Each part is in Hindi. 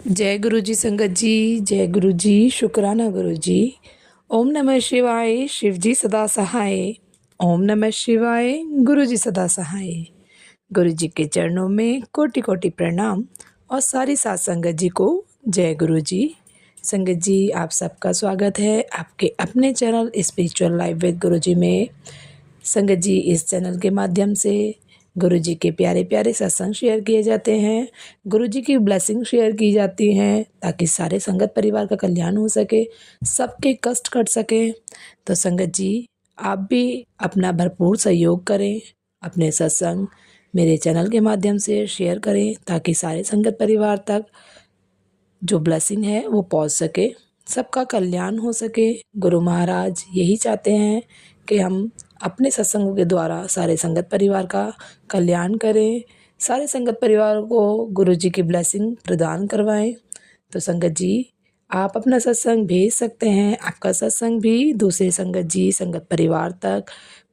जय गुरु जी संगत जी। जय गुरु जी। शुक्राना गुरु जी। ओम नमः शिवाय। शिव जी सदा सहाय। ओम नमः शिवाय। गुरु जी सदा सहाय। गुरु जी के चरणों में कोटि कोटि प्रणाम और सारी सात संगत जी को जय गुरु जी। संगत जी, आप सबका स्वागत है आपके अपने चैनल स्पिरिचुअल लाइफ विद गुरु जी में। संगत जी, इस चैनल के माध्यम से गुरु जी के प्यारे प्यारे सत्संग शेयर किए जाते हैं, गुरु जी की ब्लेसिंग शेयर की जाती हैं ताकि सारे संगत परिवार का कल्याण हो सके, सबके कष्ट कट सके। तो संगत जी, आप भी अपना भरपूर सहयोग करें, अपने सत्संग मेरे चैनल के माध्यम से शेयर करें ताकि सारे संगत परिवार तक जो ब्लेसिंग है वो पहुंच सके, सबका कल्याण हो सके। गुरु महाराज यही चाहते हैं कि हम अपने सत्संगों के द्वारा सारे संगत परिवार का कल्याण करें, सारे संगत परिवार को गुरु जी की ब्लेसिंग प्रदान करवाएं। तो संगत जी, आप अपना सत्संग भेज सकते हैं, आपका सत्संग भी दूसरे संगत जी संगत परिवार तक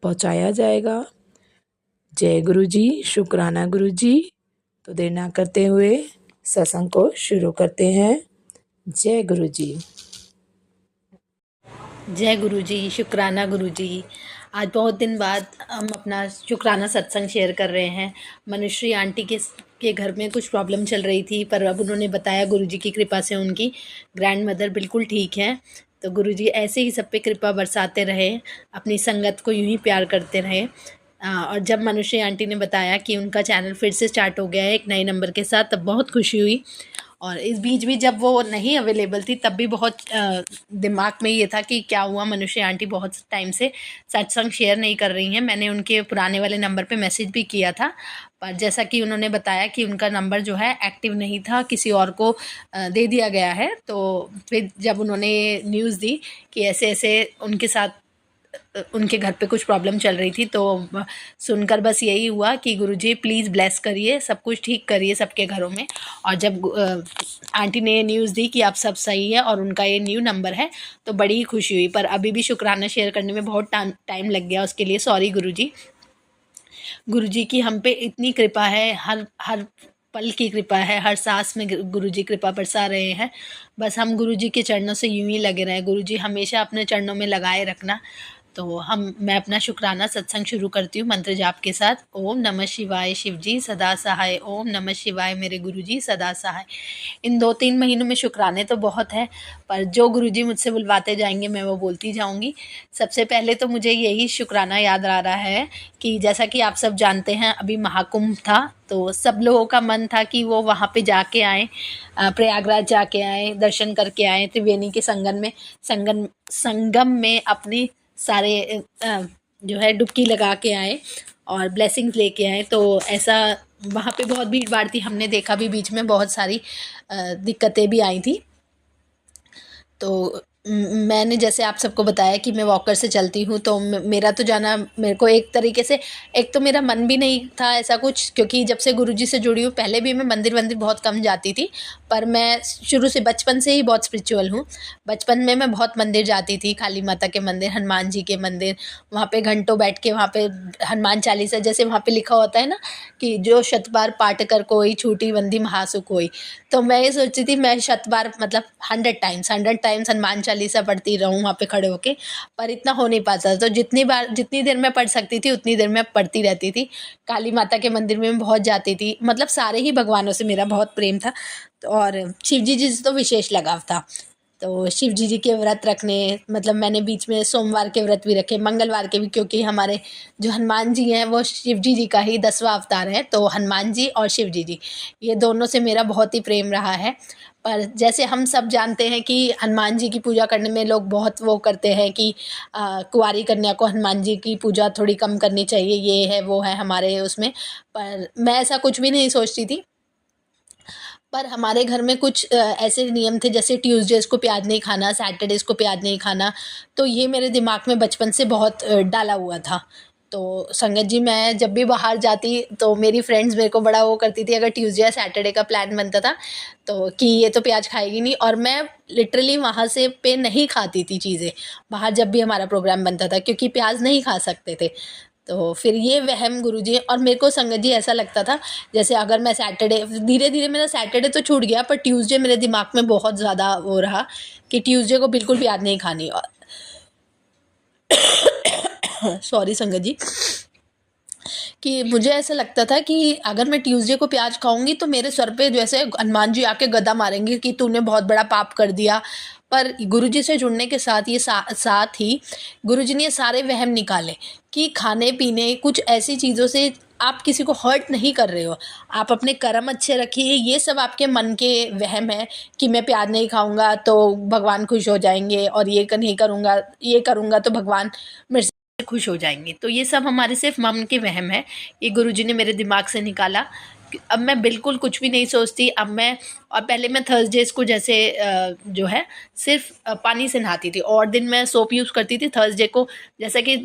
पहुंचाया जाएगा। जय गुरु जी। शुक्राना गुरु जी। तो देर ना करते हुए सत्संग को शुरू करते हैं। जय गुरु जी। जय गुरु जी। शुक्राना गुरु जी। आज बहुत दिन बाद हम अपना शुक्राना सत्संग शेयर कर रहे हैं। मनुश्री आंटी के घर में कुछ प्रॉब्लम चल रही थी, पर अब उन्होंने बताया गुरु जी की कृपा से उनकी ग्रैंड मदर बिल्कुल ठीक है। तो गुरु जी ऐसे ही सब पे कृपा बरसाते रहे, अपनी संगत को यूं ही प्यार करते रहे। और जब मनुश्री आंटी ने बताया कि उनका चैनल फिर से स्टार्ट हो गया है एक नए नंबर के साथ, तब बहुत खुशी हुई। और इस बीच भी जब वो नहीं अवेलेबल थी तब भी बहुत दिमाग में ये था कि क्या हुआ, मनुष्य आंटी बहुत टाइम से सत्संग शेयर नहीं कर रही हैं। मैंने उनके पुराने वाले नंबर पे मैसेज भी किया था, पर जैसा कि उन्होंने बताया कि उनका नंबर जो है एक्टिव नहीं था, किसी और को दे दिया गया है। तो फिर जब उन्होंने न्यूज़ दी कि ऐसे ऐसे उनके साथ उनके घर पे कुछ प्रॉब्लम चल रही थी, तो सुनकर बस यही हुआ कि गुरुजी प्लीज़ ब्लेस करिए, सब कुछ ठीक करिए सबके घरों में। और जब आंटी ने न्यूज़ दी कि आप सब सही है और उनका ये न्यू नंबर है, तो बड़ी ही खुशी हुई। पर अभी भी शुक्राना शेयर करने में बहुत टाइम लग गया, उसके लिए सॉरी गुरुजी। गुरुजी की हम पे इतनी कृपा है, हर हर पल की कृपा है, हर सांस में गुरुजी कृपा बरसा रहे हैं। बस हम गुरुजी के चरणों से यूं ही लगे रहें। गुरुजी हमेशा अपने चरणों में लगाए रखना। तो मैं अपना शुक्राना सत्संग शुरू करती हूँ मंत्र जाप के साथ। ओम नमः शिवाय। शिव जी सदा सहाय। ओम नमः शिवाय मेरे गुरुजी सदा सहाय। इन 2-3 महीनों में शुक्राने तो बहुत है, पर जो गुरुजी मुझसे बुलवाते जाएंगे मैं वो बोलती जाऊंगी। सबसे पहले तो मुझे यही शुक्राना याद आ रहा है कि जैसा कि आप सब जानते हैं, अभी महाकुंभ था, तो सब लोगों का मन था कि वो वहाँ पे जाके आएँ, प्रयागराज जाके आएँ, दर्शन करके आएँ, त्रिवेणी के संगम में अपनी सारे जो है डुबकी लगा के आए और ब्लेसिंग्स लेके आए। तो ऐसा वहाँ पे बहुत भीड़ भाड़ थी, हमने देखा भी बीच में बहुत सारी दिक्कतें भी आई थी। तो मैंने जैसे आप सबको बताया कि मैं वॉकर से चलती हूँ, तो मेरा तो जाना मेरे को एक तरीके से, एक तो मेरा मन भी नहीं था ऐसा कुछ, क्योंकि जब से गुरुजी से जुड़ी हूँ, पहले भी मैं मंदिर बहुत कम जाती थी, पर मैं शुरू से बचपन से ही बहुत स्पिरिचुअल हूँ। बचपन में मैं बहुत मंदिर जाती थी, काली माता के मंदिर, हनुमान जी के मंदिर, वहाँ पे घंटों बैठ के वहाँ पे हनुमान चालीसा, जैसे वहाँ पे लिखा होता है ना कि जो शत बार पाठ कर कोई, छूटी बंदी महासुख होई। तो मैं ये सोचती थी मैं शत बार मतलब 100 टाइम्स हनुमान चालीसा पढ़ती रहूँ वहाँ पे खड़े होके, पर इतना हो नहीं पाता। तो जितनी देर मैं पढ़ सकती थी उतनी देर मैं पढ़ती रहती थी। काली माता के मंदिर में मैं बहुत जाती थी, मतलब सारे ही भगवानों से मेरा बहुत प्रेम था। और शिव जी से तो विशेष लगाव था। तो शिव जी के व्रत रखने, मतलब मैंने बीच में सोमवार के व्रत भी रखे, मंगलवार के भी, क्योंकि हमारे जो हनुमान जी हैं वो शिव जी का ही 10वां अवतार है। तो हनुमान जी और शिव जी ये दोनों से मेरा बहुत ही प्रेम रहा है। पर जैसे हम सब जानते हैं कि हनुमान जी की पूजा करने में लोग बहुत वो करते हैं कि कुंवारी कन्या को हनुमान जी की पूजा थोड़ी कम करनी चाहिए, ये है वो है हमारे उसमें। पर मैं ऐसा कुछ भी नहीं सोचती थी। पर हमारे घर में कुछ ऐसे नियम थे, जैसे ट्यूसडेज़ को प्याज नहीं खाना, सैटरडेज़ को प्याज नहीं खाना। तो ये मेरे दिमाग में बचपन से बहुत डाला हुआ था। तो संगत जी, मैं जब भी बाहर जाती तो मेरी फ्रेंड्स मेरे को बड़ा वो करती थी, अगर ट्यूसडे या सैटरडे का प्लान बनता था तो कि ये तो प्याज खाएगी नहीं, और मैं लिटरली वहाँ से पे नहीं खाती थी चीज़ें, बाहर जब भी हमारा प्रोग्राम बनता था, क्योंकि प्याज नहीं खा सकते थे। तो फिर ये वहम गुरुजी, और मेरे को संगत जी ऐसा लगता था जैसे अगर मैं सैटरडे, धीरे धीरे मेरा सैटरडे तो छूट गया, पर ट्यूसडे मेरे दिमाग में बहुत ज़्यादा वो रहा कि ट्यूसडे को बिल्कुल प्याज नहीं खानी। और सॉरी संगत जी, कि मुझे ऐसा लगता था कि अगर मैं ट्यूसडे को प्याज खाऊंगी तो मेरे सर पे जैसे हनुमान जी आके गदा मारेंगे कि तूने बहुत बड़ा पाप कर दिया। पर गुरुजी से जुड़ने के साथ ये साथ ही गुरुजी ने ये सारे वहम निकाले कि खाने पीने कुछ ऐसी चीज़ों से आप किसी को हर्ट नहीं कर रहे हो, आप अपने कर्म अच्छे रखिए। ये सब आपके मन के वहम है कि मैं प्याज नहीं खाऊंगा तो भगवान खुश हो जाएंगे, और ये नहीं करूँगा, ये करूँगा तो भगवान मेरे से खुश हो जाएंगे। तो ये सब हमारे सिर्फ मन के वहम है, ये गुरुजी ने मेरे दिमाग से निकाला। अब मैं बिल्कुल कुछ भी नहीं सोचती अब मैं। और पहले मैं थर्सडेज को जैसे जो है सिर्फ पानी से नहाती थी, और दिन मैं सोप यूज़ करती थी। थर्सडे को जैसा कि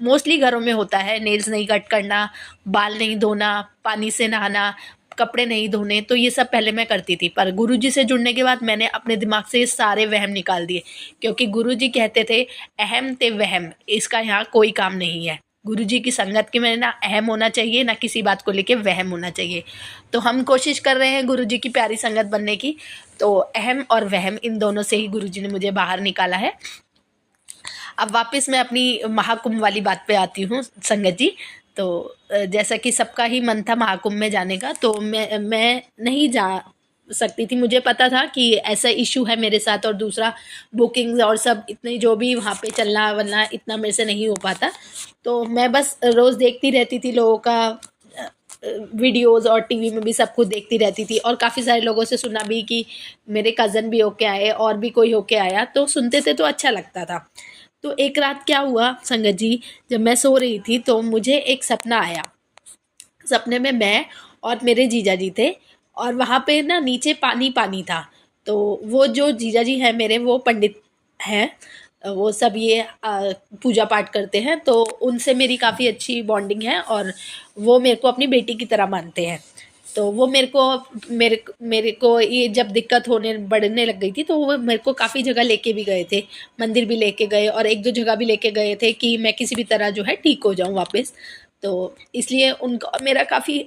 मोस्टली घरों में होता है, नेल्स नहीं कट करना, बाल नहीं धोना, पानी से नहाना, कपड़े नहीं धोने, तो ये सब पहले मैं करती थी। पर गुरुजी से जुड़ने के बाद मैंने अपने दिमाग से ये सारे वहम निकाल दिए, क्योंकि गुरुजी कहते थे अहम ते वहम, इसका यहाँ कोई काम नहीं है। गुरुजी की संगत के में ना अहम होना चाहिए, ना किसी बात को लेके वहम होना चाहिए। तो हम कोशिश कर रहे हैं गुरुजी की प्यारी संगत बनने की। तो अहम और वहम इन दोनों से ही गुरुजी ने मुझे बाहर निकाला है। अब वापस मैं अपनी महाकुंभ वाली बात पे आती हूँ संगत जी। तो जैसा कि सबका ही मन था महाकुंभ में जाने का, तो मैं नहीं जा सकती थी। मुझे पता था कि ऐसा इशू है मेरे साथ, और दूसरा बुकिंग्स और सब इतने जो भी वहाँ पे चलना वलना इतना मेरे से नहीं हो पाता। तो मैं बस रोज़ देखती रहती थी लोगों का वीडियोस, और टीवी में भी सब कुछ देखती रहती थी, और काफ़ी सारे लोगों से सुना भी कि मेरे कज़न भी होके आए और भी कोई होके आया, तो सुनते थे तो अच्छा लगता था। तो एक रात क्या हुआ संगत जी, जब मैं सो रही थी तो मुझे एक सपना आया। सपने में मैं और मेरे जीजा जी थे, और वहाँ पे ना नीचे पानी पानी था। तो वो जो जीजा जी हैं मेरे, वो पंडित हैं, वो सब ये पूजा पाठ करते हैं, तो उनसे मेरी काफ़ी अच्छी बॉन्डिंग है, और वो मेरे को अपनी बेटी की तरह मानते हैं। तो वो मेरे को ये जब दिक्कत होने बढ़ने लग गई थी, तो वो मेरे को काफ़ी जगह लेके भी गए थे, मंदिर भी लेके गए, और एक दो जगह भी लेके गए थे कि मैं किसी भी तरह जो है ठीक हो जाऊँ वापस। तो इसलिए उनका और मेरा काफ़ी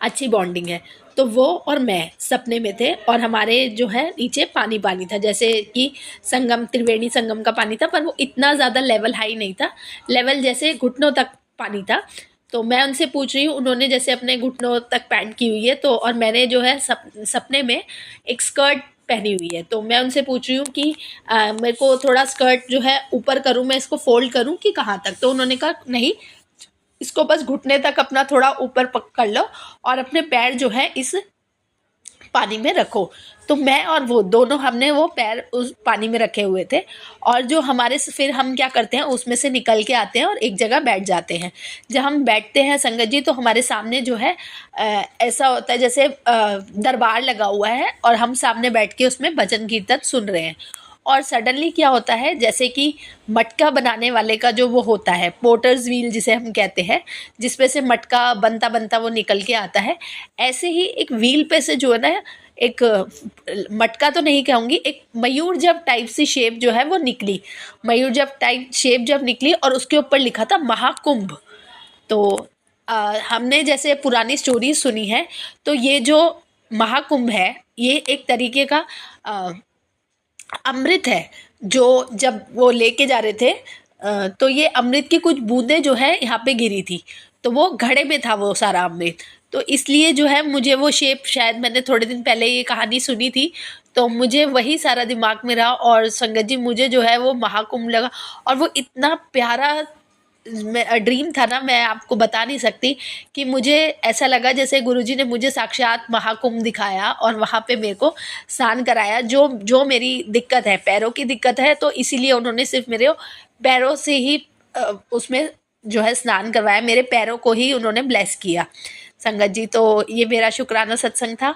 अच्छी बॉन्डिंग है। तो वो और मैं सपने में थे, और हमारे जो है नीचे पानी पानी था, जैसे कि संगम, त्रिवेणी संगम का पानी था, पर वो इतना ज़्यादा लेवल हाई नहीं था, लेवल जैसे घुटनों तक पानी था। तो मैं उनसे पूछ रही हूँ, उन्होंने जैसे अपने घुटनों तक पैंट की हुई है, तो और मैंने जो है सपने में एक स्कर्ट पहनी हुई है। तो मैं उनसे पूछ रही हूँ कि मेरे को थोड़ा स्कर्ट जो है ऊपर करूँ, मैं इसको फोल्ड करूँ कि कहाँ तक। तो उन्होंने कहा नहीं, इसको बस घुटने तक अपना थोड़ा ऊपर पकड़ लो, और अपने पैर जो है इस पानी में रखो। तो मैं और वो दोनों, हमने वो पैर उस पानी में रखे हुए थे, और जो हमारे से फिर हम क्या करते हैं, उसमें से निकल के आते हैं और एक जगह बैठ जाते हैं। जब हम बैठते हैं संगत जी, तो हमारे सामने जो है ऐसा होता है जैसे दरबार लगा हुआ है, और हम सामने बैठ के उसमें भजन कीर्तन सुन रहे हैं। और सडनली क्या होता है, जैसे कि मटका बनाने वाले का जो वो होता है, पोटर्स व्हील जिसे हम कहते हैं, जिसपे से मटका बनता बनता वो निकल के आता है, ऐसे ही एक व्हील पे से जो है ना, एक मटका तो नहीं कहूँगी, एक मयूर जब टाइप सी शेप जो है वो निकली। मयूर जब टाइप शेप जब निकली, और उसके ऊपर लिखा था महाकुंभ। तो हमने जैसे पुरानी स्टोरी सुनी है, तो ये जो महाकुंभ है, ये एक तरीके का अमृत है, जो जब वो लेके जा रहे थे, तो ये अमृत की कुछ बूंदें जो है यहाँ पे गिरी थी, तो वो घड़े में था वो सारा अमृत। तो इसलिए जो है मुझे वो शेप, शायद मैंने थोड़े दिन पहले ये कहानी सुनी थी, तो मुझे वही सारा दिमाग में रहा। और संगत जी, मुझे जो है वो महाकुंभ लगा, और वो इतना प्यारा ड्रीम था ना, मैं आपको बता नहीं सकती, कि मुझे ऐसा लगा जैसे गुरुजी ने मुझे साक्षात महाकुंभ दिखाया, और वहाँ पे मेरे को स्नान कराया। जो जो मेरी दिक्कत है, पैरों की दिक्कत है, तो इसीलिए उन्होंने सिर्फ मेरे पैरों से ही उसमें जो है स्नान करवाया, मेरे पैरों को ही उन्होंने ब्लेस किया संगत जी। तो ये मेरा शुक्राना सत्संग था।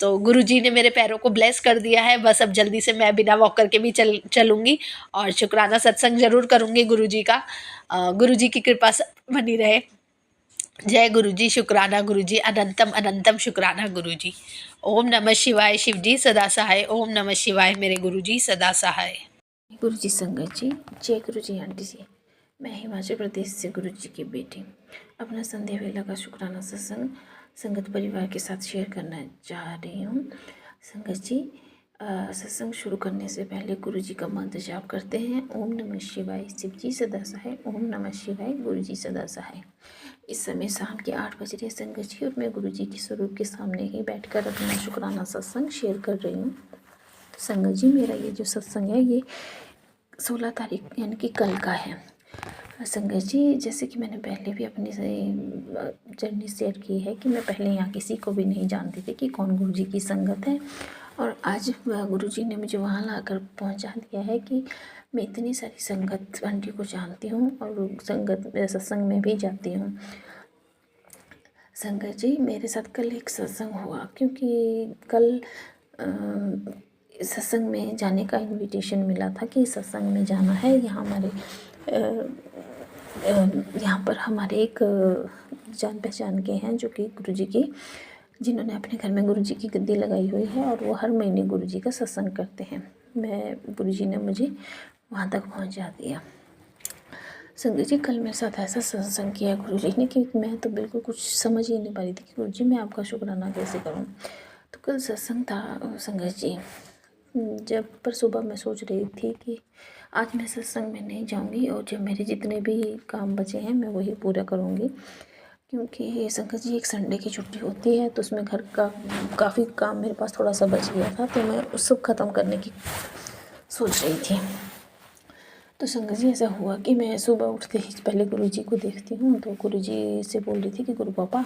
तो गुरुजी ने मेरे पैरों को ब्लेस कर दिया है। बस अब जल्दी से मैं बिना वॉक करके भी चलूँगी, और शुक्राना सत्संग ज़रूर करूँगी गुरुजी का। गुरुजी की कृपा बनी रहे। जय गुरुजी, शुक्राना गुरुजी, अनंतम अनंतम शुक्राना गुरुजी। ओम नमः शिवाय, शिव जी सदा सहाय। ओम नमः शिवाय, मेरे गुरुजी सदा सहाय। गुरुजी संगत जी, जय गुरुजी आंटी जी। मैं हिमाचल प्रदेश से गुरुजी की बेटी अपना संध्या वेला का शुक्राना सत्संग संगत परिवार के साथ शेयर करना चाह रही हूँ। संगत जी, सत्संग शुरू करने से पहले गुरुजी का मंत्र जाप करते हैं। ओम नमः शिवाय, शिव जी सदा सहाय। ओम नमः शिवाय, गुरुजी सदा सहाय। इस समय शाम के 8 बज रहे संगत जी, और मैं गुरुजी के स्वरूप के सामने ही बैठकर अपना शुक्राना सत्संग शेयर कर रही हूँ। संगत जी, मेरा ये जो सत्संग है ये 16 तारीख यानी कि कल का है। संगत जी, जैसे कि मैंने पहले भी अपनी जर्नी शेयर की है कि मैं पहले यहाँ किसी को भी नहीं जानती थी कि कौन गुरुजी की संगत है, और आज गुरुजी ने मुझे वहाँ लाकर पहुँचा दिया है कि मैं इतनी सारी संगत आंटी को जानती हूँ और संगत सत्संग में भी जाती हूँ। संगत जी, मेरे साथ कल एक सत्संग हुआ, क्योंकि कल सत्संग में जाने का इनविटेशन मिला था कि सत्संग में जाना है। यहाँ पर हमारे एक जान पहचान के हैं जो कि गुरुजी की, जिन्होंने अपने घर में गुरुजी की गद्दी लगाई हुई है, और वो हर महीने गुरुजी का सत्संग करते हैं। गुरुजी ने मुझे वहाँ तक पहुँचा दिया। संगत जी, कल मेरे साथ ऐसा सत्संग किया गुरुजी ने कि मैं तो बिल्कुल कुछ समझ ही नहीं पा रही थी कि गुरुजी मैं आपका शुक्राना कैसे करूं। तो कल सत्संग था संगत जी, जब पर सुबह मैं सोच रही थी कि आज मैं सत्संग में नहीं जाऊंगी, और जो मेरे जितने भी काम बचे हैं मैं वही पूरा करूंगी, क्योंकि संगत जी एक संडे की छुट्टी होती है तो उसमें घर का काफ़ी काम मेरे पास थोड़ा सा बच गया था, तो मैं उस सब ख़त्म करने की सोच रही थी। तो संगत जी, ऐसा हुआ कि मैं सुबह उठते ही पहले गुरुजी को देखती हूँ, तो गुरुजी से बोल रही थी कि गुरु पापा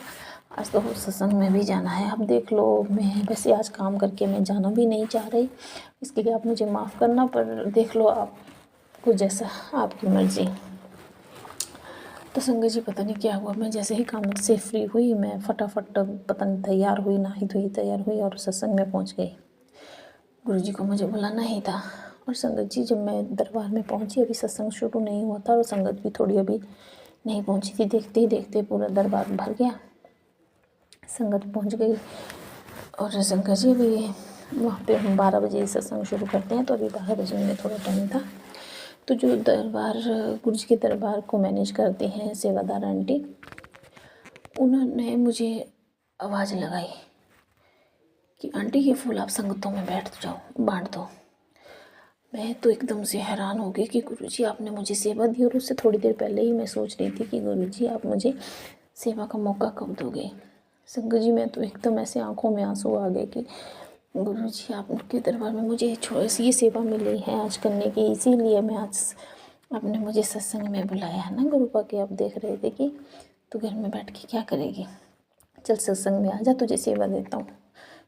आज तो सत्संग में भी जाना है, अब देख लो मैं वैसे आज काम करके मैं जाना भी नहीं चाह रही, इसके लिए आप मुझे माफ़ करना, पर देख लो आपको जैसा आपकी मर्ज़ी। तो संगत जी, पता नहीं क्या हुआ, मैं जैसे ही काम से फ्री हुई मैं फटाफट पता नहीं तैयार हुई, नहाई धोई तैयार हुई और सत्संग में पहुँच गई। गुरुजी को मुझे बुलाना ही था। और संगत जी, जब मैं दरबार में पहुंची, अभी सत्संग शुरू नहीं हुआ था और संगत भी थोड़ी अभी नहीं पहुंची थी, देखते ही देखते पूरा दरबार भर गया, संगत पहुंच गई। और संगत जी, अभी वहाँ पे हम 12 बजे सत्संग शुरू करते हैं, तो अभी 12 बजे में थोड़ा टाइम था। तो जो गुरुजी के दरबार को मैनेज करते हैं सेवादार आंटी, उन्होंने मुझे आवाज़ लगाई कि आंटी ये फूल आप संगतों में बांट दो। मैं तो एकदम से हैरान हो गई कि गुरुजी आपने मुझे सेवा दी, और उससे थोड़ी देर पहले ही मैं सोच रही थी कि गुरुजी आप मुझे सेवा का मौका कब दोगे। संगत जी, मैं तो एकदम ऐसे आंखों में आंसू आ गए कि गुरुजी आपके दरबार में मुझे ये सेवा मिली है आज करने की, इसीलिए मैं आज आपने मुझे सत्संग में बुलाया है ना। गुरु पाके आप देख रहे थे कि तू घर में बैठ के क्या करेगी, चल सत्संग में आ जा, तुझे सेवा देता हूँ।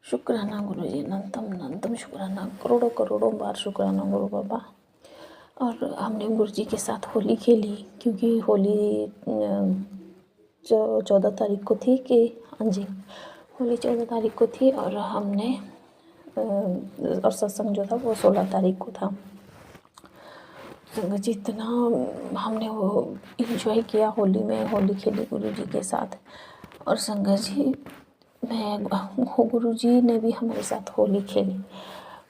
शुक्राना गुरुजी, अनंतम शुक्राना, करोड़ों करोड़ों बार शुक्राना गुरु बाबा। और हमने गुरुजी के साथ होली खेली, क्योंकि होली 14 तारीख को थी कि हाँ जी, होली 14 तारीख को थी, और हमने और सत्संग जो था वो 16 तारीख को था। संगत जी, इतना हमने वो इंजॉय किया होली में, होली खेली गुरुजी के साथ। और संगत जी, गुरुजी ने भी हमारे साथ होली खेली।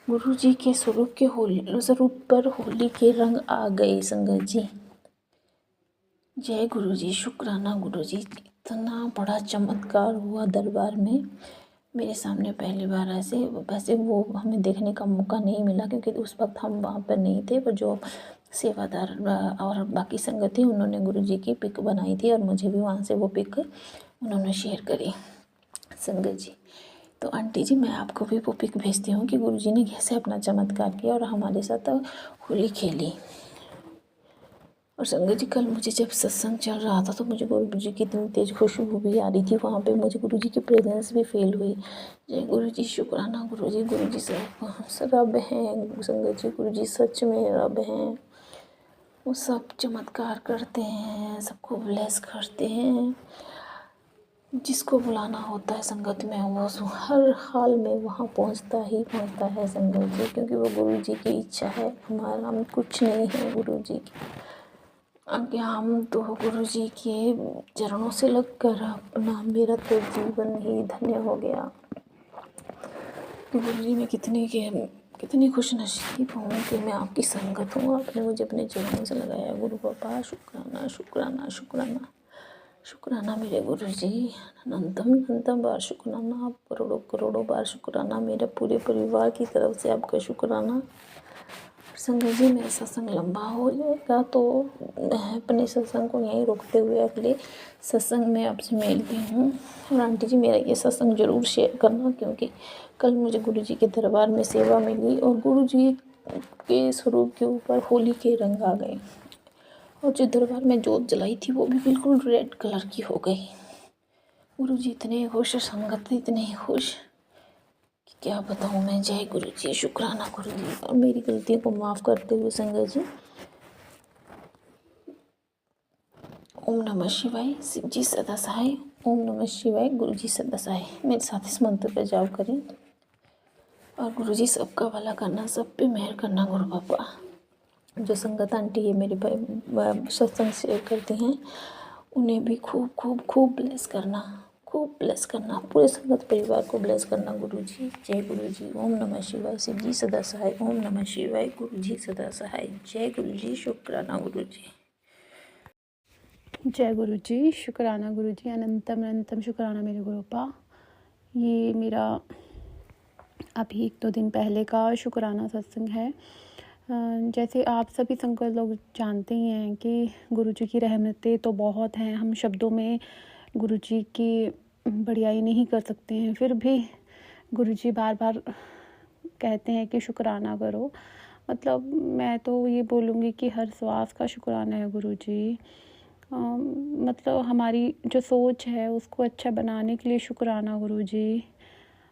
गुरुजी के स्वरूप पर होली के रंग आ गए। संगत जी, जय गुरुजी, शुक्राना गुरुजी। इतना बड़ा चमत्कार हुआ दरबार में मेरे सामने पहली बार ऐसे। वैसे वो हमें देखने का मौका नहीं मिला, क्योंकि उस वक्त हम वहाँ पर नहीं थे, पर जो सेवादार और बाकी संगत थी उन्होंने गुरुजी की पिक बनाई थी, और मुझे भी वहाँ से वो पिक उन्होंने शेयर करी। संगत जी, तो आंटी जी, मैं आपको भी वो पिक भेजती हूँ कि गुरुजी ने कैसे अपना चमत्कार किया और हमारे साथ होली खेली। और संगत जी, कल मुझे जब सत्संग चल रहा था तो मुझे गुरुजी की इतनी तेज़ खुशबू भी आ रही थी, वहाँ पे मुझे गुरुजी की प्रेजेंस भी फील हुई। जय गुरुजी, शुक्राना गुरुजी, गुरुजी सब रब हैं। संगत जी, गुरुजी सच में रब हैं, वो सब चमत्कार करते हैं, सबको ब्लेस करते हैं। जिसको बुलाना होता है संगत में, वो हर हाल में वहाँ पहुँचता ही पहुँचता है संगत जी, क्योंकि वो गुरुजी की इच्छा है, हमारा हम कुछ नहीं है गुरुजी की आगे। हम तो गुरुजी के चरणों से लगकर अपना, मेरा तो जीवन ही धन्य हो गया। गुरुजी ने कितनी खुश नसीब हूँ कि मैं आपकी संगत हूँ। आपने मुझे अपने चरणों से लगाया गुरु बाबा। शुक्राना शुक्राना शुक्राना शुक्राना मेरे गुरु जी। अनंतम अनंतम बार शुक्राना। आप करोड़ों करोड़ों बार शुक्राना। मेरे पूरे परिवार की तरफ से आपका शुक्राना। संगत जी, मेरा सत्संग लंबा हो जाएगा तो मैं अपने सत्संग को यहीं रोकते हुए अगले सत्संग में आपसे मिलती हूँ। और आंटी जी, मेरा ये सत्संग ज़रूर शेयर करना, क्योंकि कल मुझे गुरु जी के दरबार में सेवा मिली और गुरु जी के स्वरूप के ऊपर होली के रंग आ गए और जो दरबार में जोत जलाई थी वो भी बिल्कुल रेड कलर की हो गई। गुरु जी इतने खुश, संगत इतने खुश कि क्या बताऊँ मैं। जय गुरु जी, शुक्राना गुरु जी। और मेरी गलतियों को माफ़ करते हुए संगत जी, ओम नमः शिवाय, शिव जी सदा सहाय। ओम नमः शिवाय, गुरु जी सदा सहाय। मेरे साथ इस मंत्र का जाप करें। और गुरु जी सबका भला करना, सब पे मेहर करना गुरु बाबा। जो संगत आंटी है मेरे भाई सत्संग शेयर करते हैं, उन्हें भी खूब खूब खूब ब्लेस करना, खूब ब्लेस करना। पूरे संगत परिवार को ब्लेस करना गुरु जी। जय गुरु जी। ओम नमः शिवाय, शिव जी सदा सहाय। ओम नमः शिवाय, गुरु जी सदा सहाय। जय गुरु जी, शुक्राना गुरु जी। जय गुरु जी, शुक्राना गुरु जी। अनंतम अनंतम शुक्राना मेरे गुरु पा। ये मेरा अभी 1-2 दिन पहले का शुक्राना सत्संग है। जैसे आप सभी संगत लोग जानते ही हैं कि गुरु जी की रहमतें तो बहुत हैं। हम शब्दों में गुरु जी की बढ़ियाई नहीं कर सकते हैं, फिर भी गुरु जी बार बार कहते हैं कि शुक्राना करो। मतलब मैं तो ये बोलूँगी कि हर श्वास का शुक्राना है गुरु जी। मतलब हमारी जो सोच है उसको अच्छा बनाने के लिए शुक्राना गुरु जी।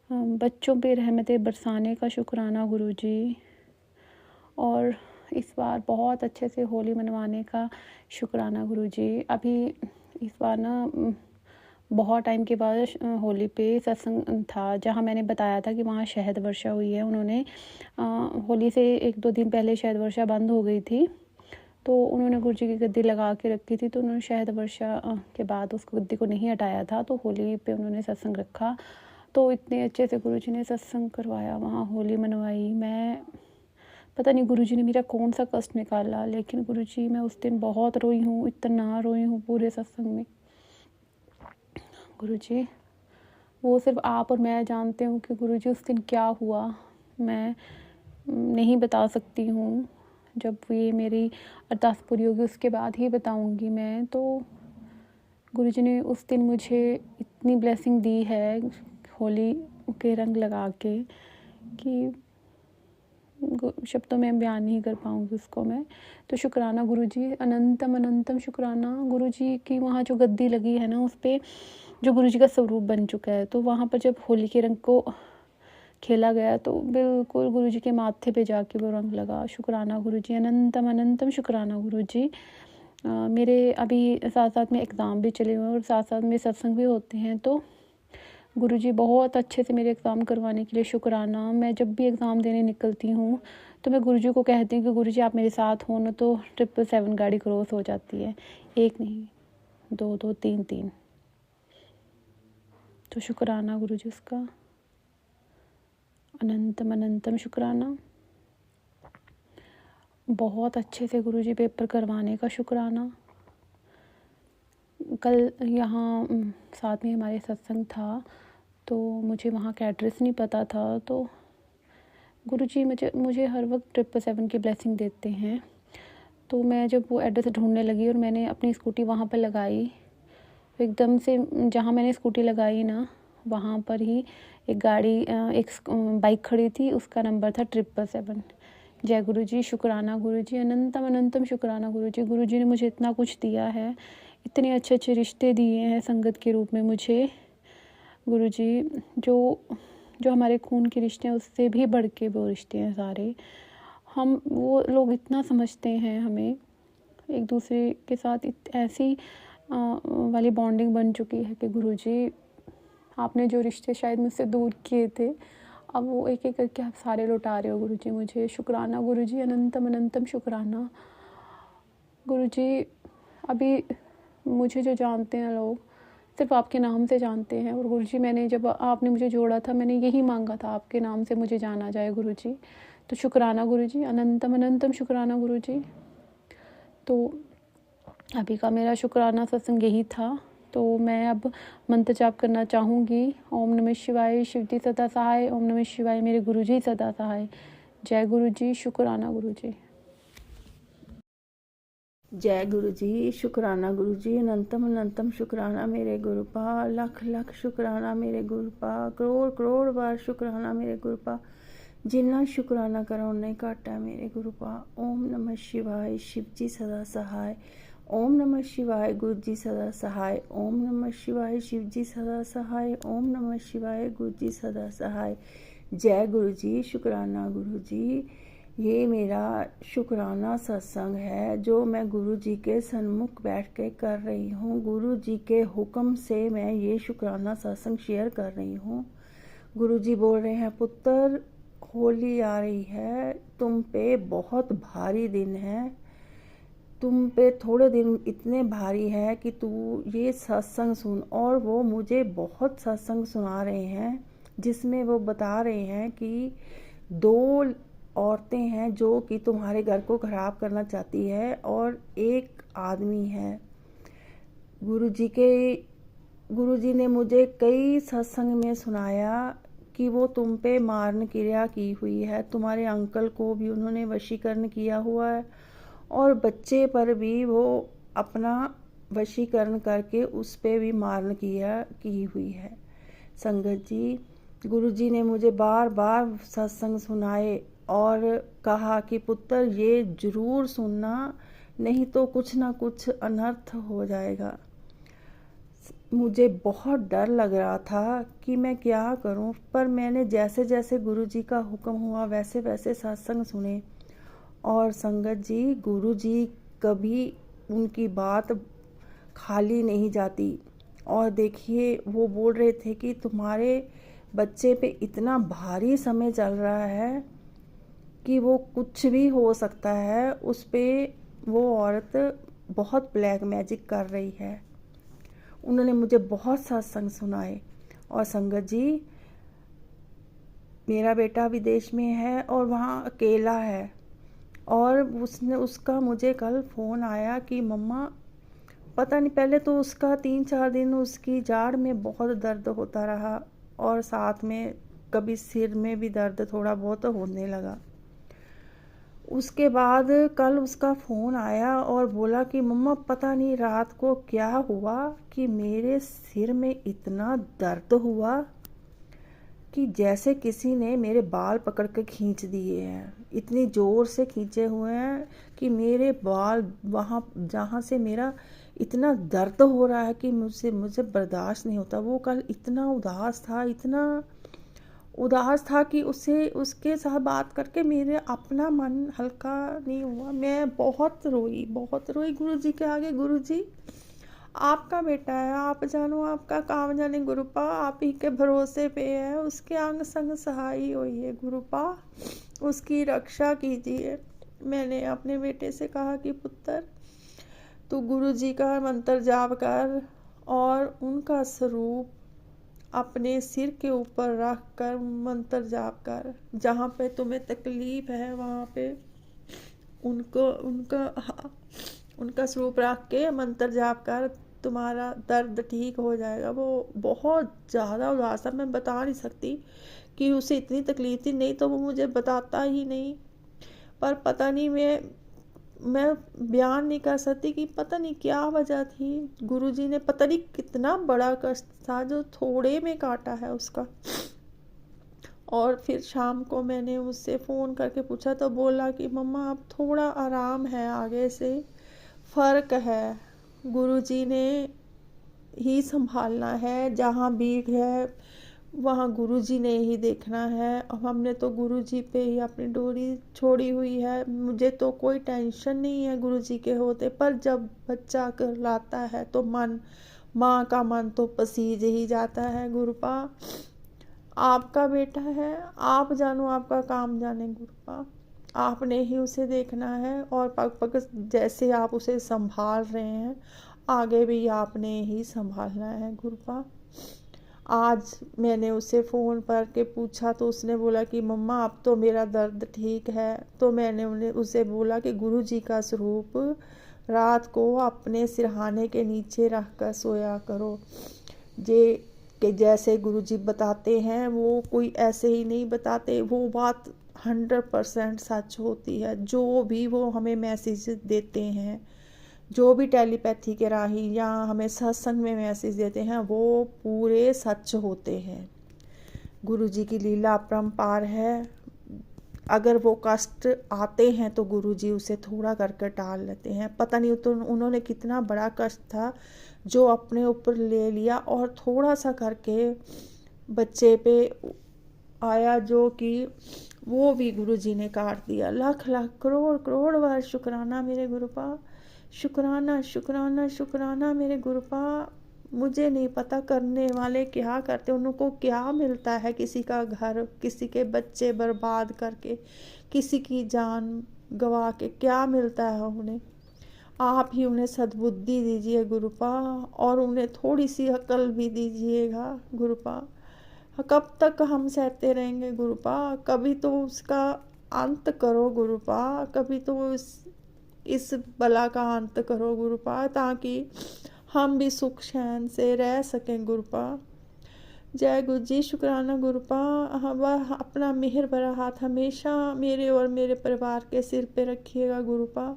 बच्चों पे रहमतें बरसाने का शुक्राना गुरु जी। और इस बार बहुत अच्छे से होली मनवाने का शुक्राना गुरु जी। अभी इस बार ना बहुत टाइम के बाद होली पे सत्संग था, जहाँ मैंने बताया था कि वहाँ शहद वर्षा हुई है। उन्होंने होली से 1-2 दिन पहले शहद वर्षा बंद हो गई थी, तो उन्होंने गुरु जी की गद्दी लगा के रखी थी, तो उन्होंने शहद वर्षा के बाद उस गद्दी को नहीं हटाया था, तो होली पे उन्होंने सत्संग रखा। तो इतने अच्छे से गुरु जी ने सत्संग करवाया, वहाँ होली मनवाई। मैं पता नहीं गुरु जी ने मेरा कौन सा कष्ट निकाला, लेकिन गुरु जी मैं उस दिन बहुत रोई हूँ, इतना रोई हूँ पूरे सत्संग में। गुरु जी, वो सिर्फ आप और मैं जानते हूँ कि गुरु जी उस दिन क्या हुआ। मैं नहीं बता सकती हूँ, जब ये मेरी अरदास पूरी होगी उसके बाद ही बताऊँगी मैं। तो गुरु जी ने उस दिन मुझे इतनी ब्लेसिंग दी है होली के रंग लगा के कि शब्दों में बयान नहीं कर पाऊँगी उसको मैं। तो शुक्राना गुरु जी, अनंतम अनंतम शुक्राना गुरु जी की। वहाँ जो गद्दी लगी है ना, उस पर जो गुरु जी का स्वरूप बन चुका है, तो वहाँ पर जब होली के रंग को खेला गया तो बिल्कुल गुरु जी के माथे पे जाके वो रंग लगा। शुक्राना गुरु जी, अनंतम अनंतम शुक्राना गुरु जी। मेरे अभी साथ साथ में एग्ज़ाम भी चले हुए हैं और साथ साथ में सत्संग भी होते हैं, तो गुरु जी बहुत अच्छे से मेरे एग्ज़ाम करवाने के लिए शुक्राना। मैं जब भी एग्ज़ाम देने निकलती हूँ तो मैं गुरु जी को कहती हूँ कि गुरु जी आप मेरे साथ हो ना, तो 777 गाड़ी क्रॉस हो जाती है। 1 नहीं, 2-2, 3-3। तो शुक्राना गुरु जी उसका, अनंतम अनंतम शुक्राना। बहुत अच्छे से गुरु जी पेपर करवाने का शुक्राना। कल यहाँ साथ में हमारे सत्संग था, तो मुझे वहाँ का एड्रेस नहीं पता था, तो गुरु जी मुझे हर वक्त 777 की ब्लेसिंग देते हैं। तो मैं जब वो एड्रेस ढूंढने लगी और मैंने अपनी स्कूटी वहाँ पर लगाई, एकदम से जहाँ मैंने स्कूटी लगाई ना, वहाँ पर ही एक बाइक खड़ी थी, उसका नंबर था 777। जय गुरु जी, शुक्राना गुरु जी, अनंतम अनंतम शुक्राना गुरु जी। गुरु जी ने मुझे इतना कुछ दिया है, इतने अच्छे अच्छे रिश्ते दिए हैं संगत के रूप में मुझे। गुरु जी जो हमारे खून के रिश्ते हैं उससे भी बढ़ के वो रिश्ते हैं सारे। हम वो लोग इतना समझते हैं हमें, एक दूसरे के साथ ऐसी वाली बॉन्डिंग बन चुकी है कि गुरु जी आपने जो रिश्ते शायद मुझसे दूर किए थे, अब वो एक एक करके आप सारे लौटा रहे हो गुरु जी मुझे। शुक्राना गुरु जी, अनंतम अनंतम शुक्राना गुरु जी। अभी मुझे जो जानते हैं लोग सिर्फ आपके नाम से जानते हैं। और गुरुजी, मैंने जब आपने मुझे जोड़ा था, मैंने यही मांगा था, आपके नाम से मुझे जाना जाए गुरुजी। तो शुक्राना गुरुजी, अनंतम अनंतम शुक्राना गुरुजी। तो अभी का मेरा शुक्राना सत्संग यही था। तो मैं अब मंत्र जाप करना चाहूँगी। ओम नमः शिवाय, शिवजी सदा सहाय। ओम नमः शिवाय, मेरे गुरुजी सदा सहाय। जय गुरुजी, शुक्राना गुरुजी। जय गुरु जी, शुक्राना गुरु जी, अनंतम अनंतम शुक्राना मेरे गुरुपा, लख लख शुक्राना मेरे गुरुपा, करोड़ करोड़ बार शुक्राना मेरे गुरुपा, जिन्ना शुक्राना करो उन्ना ही घट है मेरे गुरुपा। ओम नमः शिवाय, शिव जी सदा सहाय। ओम नमः शिवाय, गुरु जी सदा सहाय। ओम नमः शिवाय, शिव जी सदा सहाय। ओम नमः शिवाय, गुरु जी सदा सहाय। जय गुरु जी, शुक्राना गुरु जी। ये मेरा शुक्राना सत्संग है जो मैं गुरु जी के सन्मुख बैठ के कर रही हूँ। गुरु जी के हुक्म से मैं ये शुक्राना सत्संग शेयर कर रही हूँ। गुरु जी बोल रहे हैं, पुत्र होली आ रही है, तुम पे बहुत भारी दिन है, तुम पे थोड़े दिन इतने भारी है कि तू ये सत्संग सुन। और वो मुझे बहुत सत्संग सुना रहे हैं जिसमें वो बता रहे हैं कि 2 औरतें हैं जो कि तुम्हारे घर को खराब करना चाहती है और एक आदमी है। गुरुजी ने मुझे कई सत्संग में सुनाया कि वो तुम पे मारन क्रिया की हुई है, तुम्हारे अंकल को भी उन्होंने वशीकरण किया हुआ है और बच्चे पर भी वो अपना वशीकरण करके उस पे भी मारन क्रिया की हुई है। संगत जी, गुरुजी ने मुझे बार बार सत्संग सुनाए और कहा कि पुत्र ये जरूर सुनना, नहीं तो कुछ ना कुछ अनर्थ हो जाएगा। मुझे बहुत डर लग रहा था कि मैं क्या करूं, पर मैंने जैसे जैसे गुरुजी का हुक्म हुआ वैसे वैसे सत्संग सुने। और संगत जी, गुरुजी कभी उनकी बात खाली नहीं जाती। और देखिए, वो बोल रहे थे कि तुम्हारे बच्चे पे इतना भारी समय चल रहा है कि वो कुछ भी हो सकता है, उस पे वो औरत बहुत ब्लैक मैजिक कर रही है। उन्होंने मुझे बहुत सत्संग सुनाए। और संगत जी, मेरा बेटा विदेश में है और वहाँ अकेला है और उसका मुझे कल फ़ोन आया कि मम्मा, पता नहीं, पहले तो उसका 3-4 दिन उसकी जाड़ में बहुत दर्द होता रहा और साथ में कभी सिर में भी दर्द थोड़ा बहुत होने लगा। उसके बाद कल उसका फ़ोन आया और बोला कि मम्मा, पता नहीं रात को क्या हुआ कि मेरे सिर में इतना दर्द हुआ कि जैसे किसी ने मेरे बाल पकड़ के खींच दिए हैं। इतनी ज़ोर से खींचे हुए हैं कि मेरे बाल वहाँ जहाँ से मेरा इतना दर्द हो रहा है कि मुझे बर्दाश्त नहीं होता। वो कल इतना उदास था कि उसके साथ बात करके मेरे अपना मन हल्का नहीं हुआ। मैं बहुत रोई गुरुजी के आगे। गुरुजी, आपका बेटा है, आप जानो आपका काम जाने गुरुपा, आप ही के भरोसे पे है, उसके अंग संग सहाय होइए गुरुपा, उसकी रक्षा कीजिए। मैंने अपने बेटे से कहा कि पुत्र, तू गुरुजी का मंत्र जाप कर और उनका स्वरूप अपने सिर के ऊपर रख कर मंत्र जाप कर। जहाँ पे तुम्हें तकलीफ है वहाँ पे उनका स्वरूप रख के मंत्र जाप कर, तुम्हारा दर्द ठीक हो जाएगा। वो बहुत ज़्यादा उदास था, मैं बता नहीं सकती कि उसे इतनी तकलीफ थी, नहीं तो वो मुझे बताता ही नहीं। पर पता नहीं, मैं बयान नहीं कर सकती कि पता नहीं क्या वजह थी। गुरुजी ने पता नहीं कितना बड़ा कष्ट था जो थोड़े में काटा है उसका। और फिर शाम को मैंने उससे फ़ोन करके पूछा तो बोला कि मम्मा, अब थोड़ा आराम है, आगे से फ़र्क है, गुरुजी ने ही संभालना है, जहाँ भी है वहाँ गुरुजी ने ही देखना है। अब हमने तो गुरुजी पे ही अपनी डोरी छोड़ी हुई है। मुझे तो कोई टेंशन नहीं है गुरुजी के होते, पर जब बच्चा करलाता है तो माँ का मन तो पसीज ही जाता है। गुरुपा, आपका बेटा है, आप जानो आपका काम जाने गुरुपा, आपने ही उसे देखना है। और पग पग जैसे आप उसे संभाल रहे हैं, आगे भी आपने ही संभालना है गुरुपा। आज मैंने उसे फ़ोन पर के पूछा तो उसने बोला कि मम्मा अब तो मेरा दर्द ठीक है। तो मैंने उसे बोला कि गुरुजी का स्वरूप रात को अपने सिरहाने के नीचे रख कर सोया करो। जे कि जैसे गुरुजी बताते हैं वो कोई ऐसे ही नहीं बताते, वो बात 100% सच होती है। जो भी वो हमें मैसेज देते हैं, जो भी टेलीपैथी के राही या हमें सत्संग में मैसेज देते हैं, वो पूरे सच होते हैं। गुरुजी की लीला अपरंपार है। अगर वो कष्ट आते हैं तो गुरुजी उसे थोड़ा करके टाल लेते हैं। पता नहीं तो उन्होंने कितना बड़ा कष्ट था जो अपने ऊपर ले लिया और थोड़ा सा करके बच्चे पे आया, जो कि वो भी गुरुजी ने काट दिया। लाख लाख करोड़ करोड़ बार शुक्राना मेरे गुरुपा, शुक्राना शुक्राना शुक्राना मेरे गुरुपा। मुझे नहीं पता करने वाले क्या करते, उनको क्या मिलता है, किसी का घर, किसी के बच्चे बर्बाद करके, किसी की जान गवा के क्या मिलता है उन्हें। आप ही उन्हें सद्बुद्धि दीजिए गुरुपा, और उन्हें थोड़ी सी अकल भी दीजिएगा गुरुपा। कब तक हम सहते रहेंगे गुरुपा, कभी तो उसका अंत करो गुरुपा, कभी तो इस बला का अंत करो गुरुपा, ताकि हम भी सुख चैन से रह सकें गुरुपा। जय गुरु जी, शुक्राना गुरुपा। वह अपना मेहर भरा हाथ हमेशा मेरे और मेरे परिवार के सिर पे रखिएगा गुरुपा।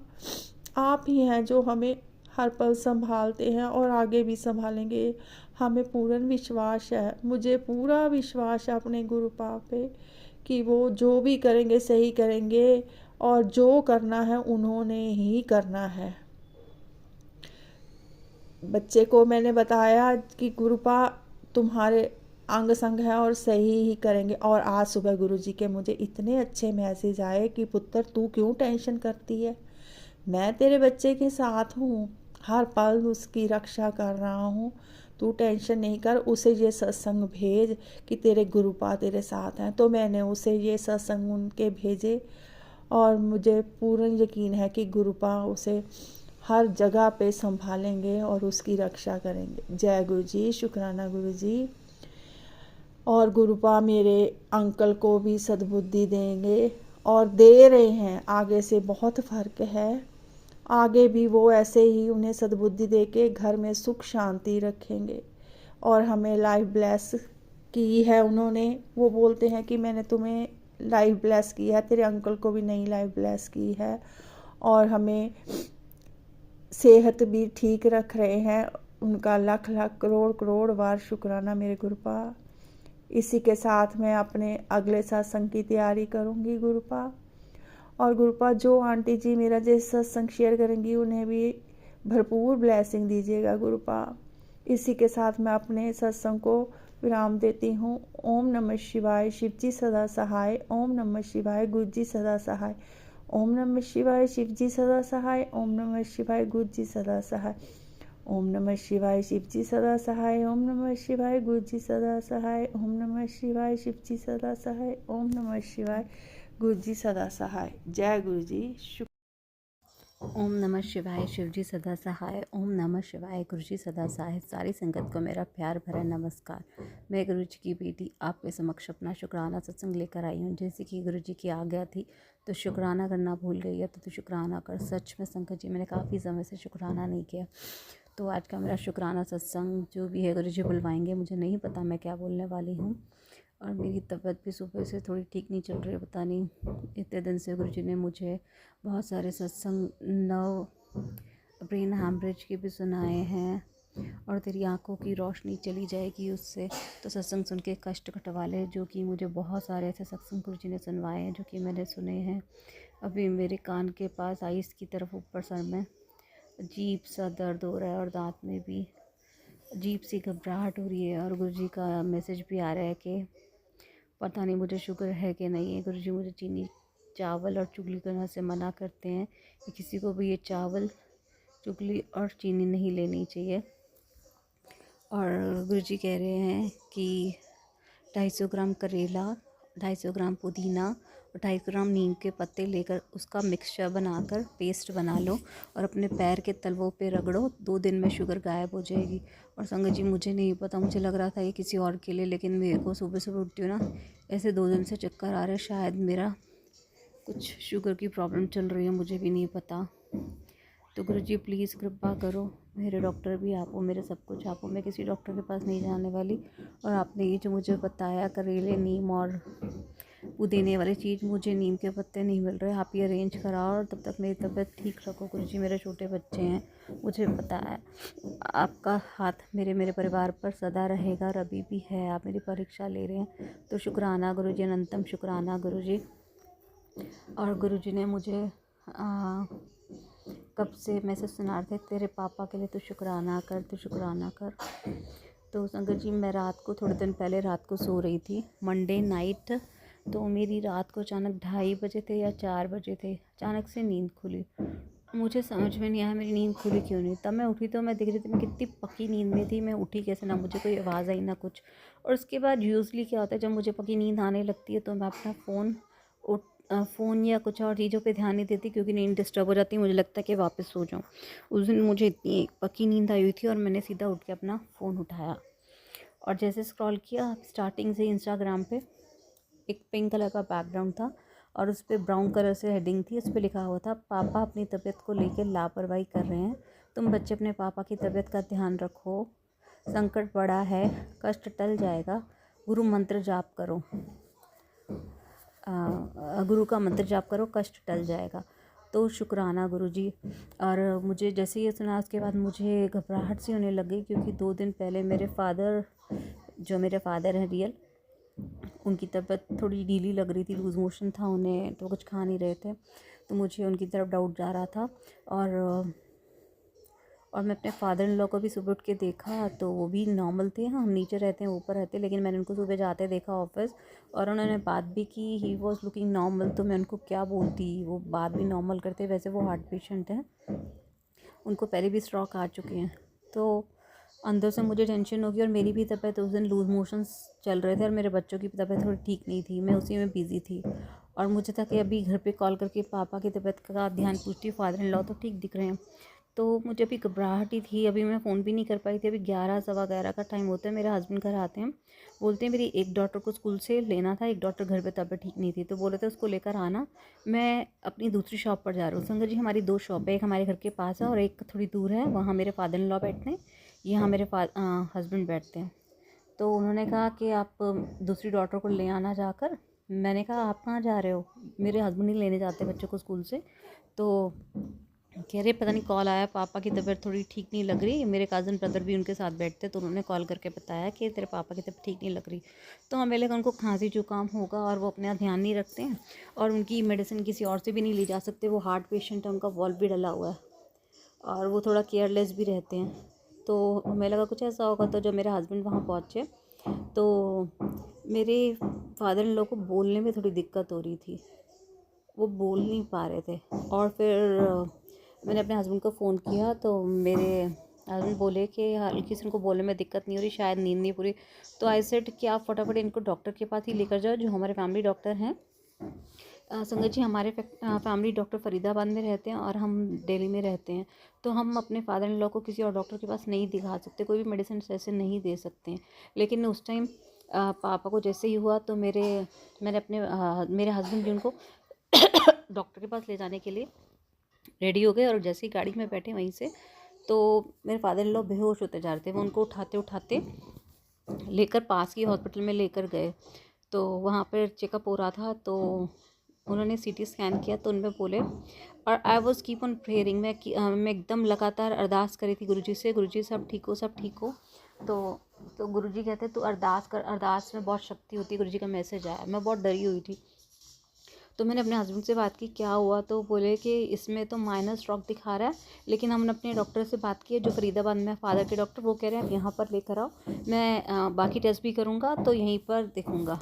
आप ही हैं जो हमें हर पल संभालते हैं और आगे भी संभालेंगे। हमें पूर्ण विश्वास है, मुझे पूरा विश्वास है अपने गुरुपा पे कि वो जो भी करेंगे सही करेंगे, और जो करना है उन्होंने ही करना है। बच्चे को मैंने बताया कि गुरुपा तुम्हारे अंग संग है और सही ही करेंगे। और आज सुबह गुरुजी के मुझे इतने अच्छे मैसेज आए कि पुत्र तू क्यों टेंशन करती है, मैं तेरे बच्चे के साथ हूँ, हर पल उसकी रक्षा कर रहा हूँ, तू टेंशन नहीं कर। उसे ये सत्संग भेज कि तेरे गुरुपा तेरे साथ हैं। तो मैंने उसे ये सत्संग उनके भेजे और मुझे पूर्ण यकीन है कि गुरुपा उसे हर जगह पे संभालेंगे और उसकी रक्षा करेंगे। जय गुरु जी, शुक्राना गुरु जी। और गुरुपा मेरे अंकल को भी सद्बुद्धि देंगे और दे रहे हैं, आगे से बहुत फ़र्क है। आगे भी वो ऐसे ही उन्हें सद्बुद्धि दे के घर में सुख शांति रखेंगे। और हमें लाइफ ब्लेस की है उन्होंने। वो बोलते हैं कि मैंने तुम्हें लाइफ ब्लेस की है, तेरे अंकल को भी नई लाइफ ब्लेस की है। और हमें सेहत भी ठीक रख रहे हैं। उनका लाख लाख करोड़ करोड़ बार शुक्राना मेरे गुरुपा। इसी के साथ मैं अपने अगले सत्संग की तैयारी करूँगी गुरुपा। और गुरुपा जो आंटी जी मेरा जैसा सत्संग शेयर करेंगी उन्हें भी भरपूर ब्लेसिंग दीजिएगा गुरुपा। इसी के साथ मैं अपने सत्संग को विराम देती हूँ। ओम नमः शिवाय, शिव जी सदा सहाय। ओम नमः शिवाय, गुरु जी सदा सहाय। ओम नमः शिवाय, शिव जी सदा सहाय। ओम नमः शिवाय, गुरु जी सदा सहाय। ओम नमः शिवाय, शिव जी सदा सहाय। ओम नमः शिवाय, गुरु जी सदा सहाय। ओम नमः शिवाय, शिव जी सदा सहाय। ओम नमः शिवाय, गुरु जी सदा सहाय। जय गुरु जी। ओम नमः शिवाय, शिव जी सदा सहाय। ओम नमः शिवाय, गुरु जी सदा सहाय। सारी संगत को मेरा प्यार भरा नमस्कार। मैं गुरु जी की बेटी आपके समक्ष अपना शुक्राना सत्संग लेकर आई हूँ। जैसे कि गुरु जी की आज्ञा थी तो शुक्राना करना भूल गई है तो शुक्राना कर। सच में संगत जी मैंने काफ़ी समय से शुक्राना नहीं किया, तो आज का मेरा शुक्राना सत्संग जो भी है गुरु जी बुलवाएंगे। मुझे नहीं पता मैं क्या बोलने वाली हूँ, और मेरी तबीयत भी सुबह से थोड़ी ठीक नहीं चल रही है। पता नहीं इतने दिन से गुरुजी ने मुझे बहुत सारे सत्संग 9 ब्रेन हैमरेज के भी सुनाए हैं, और तेरी आंखों की रोशनी चली जाएगी उससे, तो सत्संग सुन के कष्ट कटवा ले। जो कि मुझे बहुत सारे ऐसे सत्संग गुरुजी ने सुनवाए हैं जो कि मैंने सुने हैं। अभी मेरे कान के पास आइस की तरफ ऊपर सर में अजीब सा दर्द हो रहा है, और दांत में भी अजीब सी घबराहट हो रही है। और गुरुजी का मैसेज भी आ रहा है कि पता नहीं मुझे शुगर है कि नहीं है। गुरुजी मुझे चीनी, चावल और चुगली करने से मना करते हैं कि किसी को भी ये चावल, चुगली और चीनी नहीं लेनी चाहिए। और गुरुजी कह रहे हैं कि 250 ग्राम करेला, 250 ग्राम पुदीना 250 ग्राम नीम के पत्ते लेकर उसका मिक्सचर बनाकर पेस्ट बना लो और अपने पैर के तलवों पे रगड़ो, 2 दिन में शुगर गायब हो जाएगी। और संगत जी, मुझे नहीं पता, मुझे लग रहा था ये किसी और के लिए, लेकिन मेरे को सुबह सुबह उठती हूँ ना, ऐसे 2 दिन से चक्कर आ रहे हैं। शायद मेरा कुछ शुगर की प्रॉब्लम चल रही है, मुझे भी नहीं पता। तो गुरुजी प्लीज़ कृपा करो, मेरे डॉक्टर भी आप हो, मेरे सब कुछ आप हो, मैं किसी डॉक्टर के पास नहीं जाने वाली। और आपने ये जो मुझे बताया करेले, नीम और पुदीने वाली चीज़, मुझे नीम के पत्ते नहीं मिल रहे, आप ये अरेंज कराओ और तब तक मेरी तबीयत ठीक रखो गुरुजी। मेरे छोटे बच्चे हैं, मुझे पता है आपका हाथ मेरे परिवार पर सदा रहेगा और अभी भी है। आप मेरी परीक्षा ले रहे हैं, तो शुक्राना गुरुजी, अनंतम शुक्राना गुरुजी। और गुरुजी ने मुझे कब से मैसेज सुना रहे थे, तेरे पापा के लिए तो शुक्राना कर, तो शुक्राना कर। तो संगत जी, मैं रात को थोड़े दिन पहले रात को सो रही थी, मंडे नाइट, तो मेरी रात को अचानक 2:30 बजे थे या 4 बजे थे, अचानक से नींद खुली। मुझे समझ में नहीं आया मेरी नींद खुली क्यों नहीं। तब मैं उठी तो मैं देख रही थी मैं कितनी पक्की नींद में थी, मैं उठी कैसे, ना मुझे कोई आवाज़ आई ना कुछ। और उसके बाद यूज़ुअली क्या होता है, जब मुझे पक्की नींद आने लगती है तो मैं अपना फ़ोन या कुछ और चीज़ों पे ध्यान नहीं देती, क्योंकि नींद डिस्टर्ब हो जाती है, मुझे लगता है कि वापस सो जाऊँ। उस दिन मुझे इतनी पक्की नींद आई हुई थी और मैंने सीधा उठ के अपना फ़ोन उठाया और जैसे स्क्रॉल किया, स्टार्टिंग से इंस्टाग्राम पे एक पिंक कलर का बैकग्राउंड था और उस पर ब्राउन कलर से हेडिंग थी, उस पर लिखा हुआ था, पापा अपनी तबीयत को लेकर लापरवाही कर रहे हैं, तुम बच्चे अपने पापा की तबीयत का ध्यान रखो, संकट बड़ा है, कष्ट टल जाएगा, गुरु मंत्र जाप करो, गुरु का मंत्र जाप करो, कष्ट टल जाएगा। तो शुक्राना गुरुजी। और मुझे जैसे ये सुना, उसके बाद मुझे घबराहट सी होने लग गई, क्योंकि 2 दिन पहले मेरे फादर हैं रियल, उनकी तबीयत थोड़ी ढीली लग रही थी, लूज़ मोशन था उन्हें, तो कुछ खा नहीं रहे थे, तो मुझे उनकी तरफ डाउट जा रहा था। और मैं अपने फादर इन लॉ को भी सुबह उठ के देखा तो वो भी नॉर्मल थे। हाँ, हम नीचे रहते हैं, ऊपर रहते हैं, लेकिन मैंने उनको सुबह जाते देखा ऑफिस, और उन्होंने बात भी की, ही वॉज लुकिंग नॉर्मल। तो मैं उनको क्या बोलती, वो बात भी नॉर्मल करते। वैसे वो हार्ट पेशेंट हैं, उनको पहले भी स्ट्रोक आ चुके हैं। तो अंदर से मुझे टेंशन होगी, और मेरी भी तबीयत उस दिन लूज़ मोशंस चल रहे थे और मेरे बच्चों की तबीयत थोड़ी ठीक नहीं थी, मैं उसी में बिज़ी थी। और मुझे था कि अभी घर पे कॉल करके पापा की तबीयत का ध्यान पूछती हूँ, फादर इन लॉ तो ठीक दिख रहे हैं। तो मुझे अभी घबराहट ही थी, अभी मैं फ़ोन भी नहीं कर पाई थी। अभी 11 सवा 11 का टाइम होता है, मेरे हस्बैंड घर आते हैं, बोलते हैं मेरी एक डॉटर को स्कूल से लेना था, एक डॉटर घर पे तबीयत ठीक नहीं थी, तो बोले थे उसको लेकर आना, मैं अपनी दूसरी शॉप पर जा रहा हूँ। संगत जी, हमारी 2 शॉप है, एक हमारे घर के पास है और एक थोड़ी दूर है, वहाँ मेरे फादर इन लॉ बैठते हैं, यहाँ मेरे हस्बैंड बैठते हैं। तो उन्होंने कहा कि आप दूसरी डॉटर को ले आना जाकर। मैंने कहा आप कहाँ जा रहे हो, मेरे हस्बैंड ही लेने जाते बच्चों को स्कूल से। तो कह रहे पता नहीं कॉल आया, पापा की तबीयत थोड़ी ठीक नहीं लग रही। मेरे कज़न ब्रदर भी उनके साथ बैठते, तो उन्होंने कॉल करके बताया कि तेरे पापा की तबीयत ठीक नहीं लग रही। तो हमें लगा उनको खांसी जुकाम होगा और वो अपना ध्यान नहीं रखते हैं, और उनकी मेडिसिन किसी और से भी नहीं ली जा सकते, वो हार्ट पेशेंट है, उनका वॉल्व भी डला हुआ है और वो थोड़ा केयरलेस भी रहते हैं। तो हमें लगा कुछ ऐसा होगा। तो जब मेरे हस्बैंड वहाँ पहुँचे तो मेरे फादर इन लॉ को बोलने में थोड़ी दिक्कत हो रही थी, वो बोल नहीं पा रहे थे। और फिर मैंने अपने हस्बैंड को फ़ोन किया, तो मेरे हस्बैंड बोले कि हल्की से उनको बोलने में दिक्कत नहीं हो रही, शायद नींद नहीं पूरी। तो आई सेड कि आप फटाफट इनको डॉक्टर के पास ही लेकर जाओ, जो हमारे फैमिली डॉक्टर हैं। संगत जी, हमारे फैमिली डॉक्टर फरीदाबाद में रहते हैं और हम दिल्ली में रहते हैं, तो हम अपने फादर इन लॉ को किसी और डॉक्टर के पास नहीं दिखा सकते, कोई भी मेडिसिन ऐसे नहीं दे सकते हैं। लेकिन उस टाइम पापा को जैसे ही हुआ तो मेरे हस्बैंड भी उनको डॉक्टर के पास ले जाने के लिए रेडी हो गए, और जैसे ही गाड़ी में बैठे वहीं से तो मेरे फादर इन लॉ बेहोश होते जा रहे थे। वो उनको उठाते उठाते लेकर पास की हॉस्पिटल में लेकर गए, तो वहाँ पर चेकअप हो रहा था, तो उन्होंने सीटी स्कैन किया, तो उनमें बोले, और आई वॉज कीप ऑन प्रेयरिंग, मैं एकदम लगातार अरदास करी थी गुरुजी से, गुरुजी सब ठीक हो, सब ठीक हो। तो गुरुजी कहते तू अरदास कर, अरदास में बहुत शक्ति होती है, गुरुजी का मैसेज आया। मैं बहुत डरी हुई थी, तो मैंने अपने हस्बैंड से बात की क्या हुआ, तो बोले कि इसमें तो माइनर स्ट्रोक दिखा रहा है, लेकिन हमने अपने डॉक्टर से बात की है जो फरीदाबाद में फादर के डॉक्टर, वो कह रहे हैं आप यहाँ पर लेकर आओ, मैं बाकी टेस्ट भी करूँगा तो यहीं पर दिखूँगा।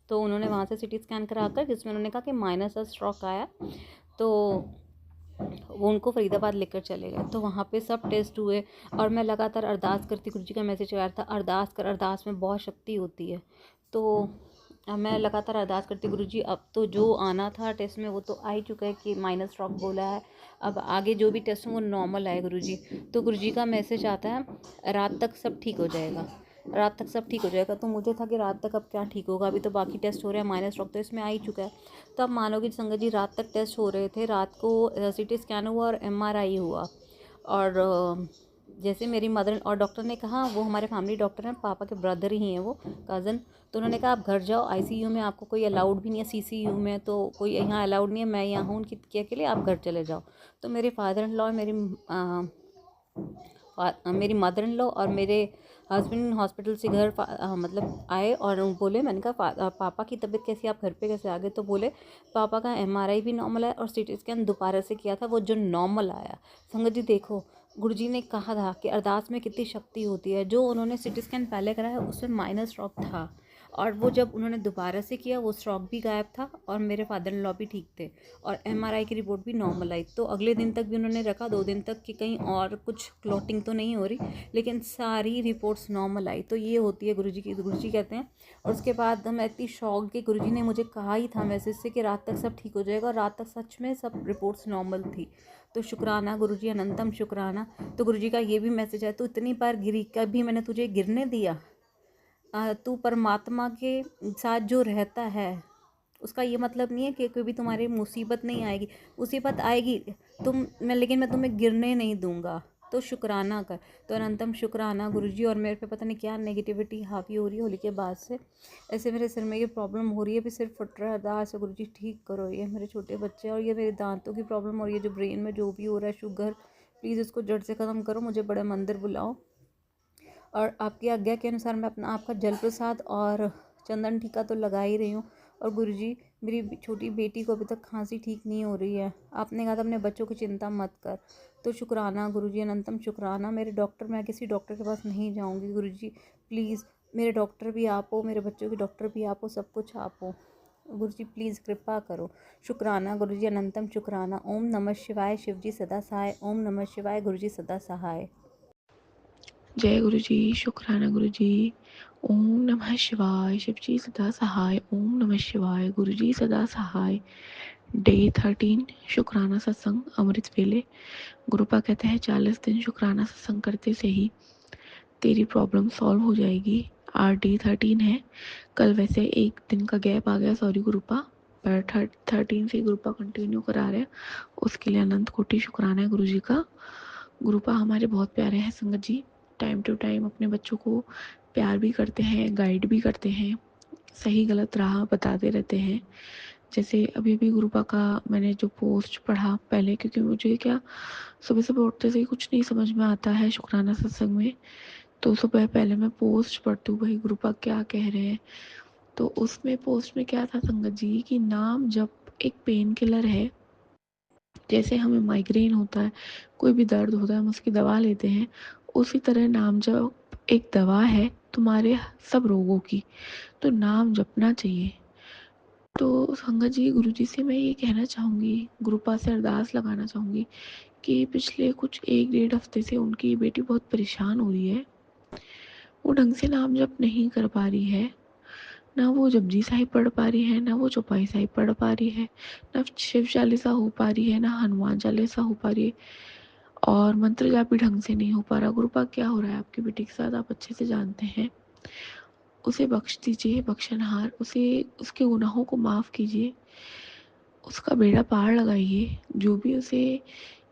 तो उन्होंने वहाँ से सिटी स्कैन करा कर, जिसमें उन्होंने कहा कि माइनर सा स्ट्रोक आया, तो वो उनको फरीदाबाद लेकर चले गए। तो वहाँ पे सब टेस्ट हुए और मैं लगातार अरदास करती, गुरुजी का मैसेज आया था, अरदास कर, अरदास में बहुत शक्ति होती है। तो मैं लगातार अरदास करती गुरुजी, अब तो जो आना था टेस्ट में वो तो आ ही चुका है कि माइनस स्ट्रोक बोला है, अब आगे जो भी टेस्ट हो वो नॉर्मल आए गुरुजी। तो गुरुजी का मैसेज आता है रात तक सब ठीक हो जाएगा, रात तक सब ठीक हो जाएगा। तो मुझे था कि रात तक अब क्या ठीक होगा, अभी तो बाकी टेस्ट हो रहे हैं, माइनस स्ट्रोक तो इसमें आ ही चुका है। तो अब मानोगे संगत जी, रात तक टेस्ट हो रहे थे, रात को सीटी स्कैन हुआ और एमआरआई हुआ। और जैसे मेरी मदर और डॉक्टर ने कहा, वो हमारे फैमिली डॉक्टर हैं, पापा के ब्रदर ही हैं वो, कज़न। तो उन्होंने कहा आप घर जाओ, आईसीयू में आपको कोई अलाउड भी नहीं है, सीसीयू में तो कोई यहाँ अलाउड नहीं है, मैं यहाँ हूँ उनकी केयर के लिए, आप घर चले जाओ। तो मेरे फादर इन लॉ, मेरी मदर इन लॉ और मेरे हस्बैंड हॉस्पिटल से घर मतलब आए और बोले, मैंने कहा पापा की तबीयत कैसी है, आप घर पे कैसे आ गए? तो बोले पापा का एमआरआई भी नॉर्मल है और सीटी स्कैन दोबारा से किया था, वो जो नॉर्मल आया। संगत जी देखो, गुरुजी ने कहा था कि अरदास में कितनी शक्ति होती है। जो उन्होंने सीटी स्कैन पहले कराया उसमें माइनस स्ट्रोक था, और वो जब उन्होंने दोबारा से किया वो स्ट्रोक भी गायब था और मेरे फादर इन लॉ भी ठीक थे और एमआरआई की रिपोर्ट भी नॉर्मल आई। तो अगले दिन तक भी उन्होंने रखा, 2 दिन तक, कि कहीं और कुछ क्लॉटिंग तो नहीं हो रही, लेकिन सारी रिपोर्ट्स नॉर्मल आई। तो ये होती है गुरुजी की, गुरुजी कहते हैं। और उसके बाद मैं इतनी शॉक कि गुरुजी ने मुझे कहा ही था मैसेज से कि रात तक सब ठीक हो जाएगा, और रात तक सच में सब रिपोर्ट्स नॉर्मल थी। तो शुक्राना गुरुजी, अनंतम शुक्राना। तो गुरुजी का ये भी मैसेज है, तो इतनी बार गिरी, कभी मैंने तुझे गिरने दिया? तू परमात्मा के साथ जो रहता है उसका ये मतलब नहीं है कि कोई भी तुम्हारी मुसीबत नहीं आएगी, मुसीबत आएगी लेकिन मैं तुम्हें गिरने नहीं दूंगा। तो शुक्राना कर। तो अनंतम शुक्राना गुरुजी। और मेरे पे पता नहीं क्या नेगेटिविटी हावी हो रही है होली के बाद से, ऐसे मेरे सिर में ये प्रॉब्लम हो रही है, भी सिर फट रहा है, अरदास है गुरुजी ठीक करो, ये मेरे छोटे बच्चे और ये मेरे दांतों की प्रॉब्लम हो रही है, जो ब्रेन में जो भी हो रहा है, शुगर, प्लीज़ इसको जड़ से ख़त्म करो, मुझे बड़े मंदिर बुलाओ। और आपकी आज्ञा के अनुसार मैं अपना आपका जल प्रसाद और चंदन टीका तो लगा ही रही हूँ। और गुरुजी, मेरी छोटी बेटी को अभी तक खांसी ठीक नहीं हो रही है, आपने कहा था अपने बच्चों की चिंता मत कर। तो शुक्राना गुरुजी, अनंतम शुक्राना। मेरे डॉक्टर, मैं किसी डॉक्टर के पास नहीं जाऊँगी गुरुजी, प्लीज़ मेरे डॉक्टर भी आप हो, मेरे बच्चों के डॉक्टर भी आप हो, सब कुछ आप हो गुरुजी, प्लीज़ कृपा करो। शुक्राना गुरुजी, अनंतम शुक्राना। ओम नमः शिवाय, शिवजी सदा सहाय। ओम नमः शिवाय, गुरुजी सदा सहाय। जय गुरु जी, शुक्राना गुरु जी। ओम नमः शिवाय, शिव जी सदा सहाय। ओम नमः शिवाय, गुरु जी सदा सहाय। डे 13 शुक्राना सत्संग, अमृत वेले। गुरुपा कहते हैं 40 दिन शुक्राना सत्संग करते से ही तेरी प्रॉब्लम सॉल्व हो जाएगी। आज डे 13 है, कल वैसे एक दिन का गैप आ गया, सॉरी गुरुपा, पर 13 से गुरुपा कंटिन्यू करा रहे हैं, उसके लिए अनंत कोटि शुक्राना है गुरु जी का। गुरुपा हमारे बहुत प्यारे हैं संगत जी, टाइम टू टाइम अपने बच्चों को प्यार भी करते हैं, गाइड भी करते हैं, सही गलत राह बताते रहते हैं। जैसे अभी भी गुरुपा का मैंने जो पोस्ट पढ़ा पहले, क्योंकि मुझे क्या सुबह सुबह उठते से ही कुछ नहीं समझ में आता है शुक्राना सत्संग में, तो सुबह पहले मैं पोस्ट पढ़ती हूँ भाई गुरुपा क्या कह रहे हैं। तो उसमें पोस्ट में क्या था संगत जी, कि नाम जब एक पेन किलर है, जैसे हमें माइग्रेन होता है, कोई भी दर्द होता है, हम उसकी दवा लेते हैं, उसी तरह नाम जब एक दवा है तुम्हारे सब रोगों की, तो नाम जपना चाहिए। तो संगत जी, गुरु जी से मैं ये कहना चाहूँगी, गुरुपा से अरदास लगाना चाहूँगी कि पिछले कुछ 1-1.5 हफ्ते से उनकी बेटी बहुत परेशान हो रही है। वो ढंग से नाम जप नहीं कर पा रही है, ना वो जपजी साहिब पढ़ पा रही है, ना वो चौपाई साहिब पढ़ पा रही है, ना शिव चालीसा हो पा रही है, ना हनुमान चालीसा हो पा रही है, और मंत्र जाप भी ढंग से नहीं हो पा रहा। गुरुपा क्या हो रहा है आपकी बेटी के साथ, आप अच्छे से जानते हैं। उसे बख्श दीजिए, बख्शनहार, उसे उसके गुनाहों को माफ़ कीजिए, उसका बेड़ा पार लगाइए। जो भी उसे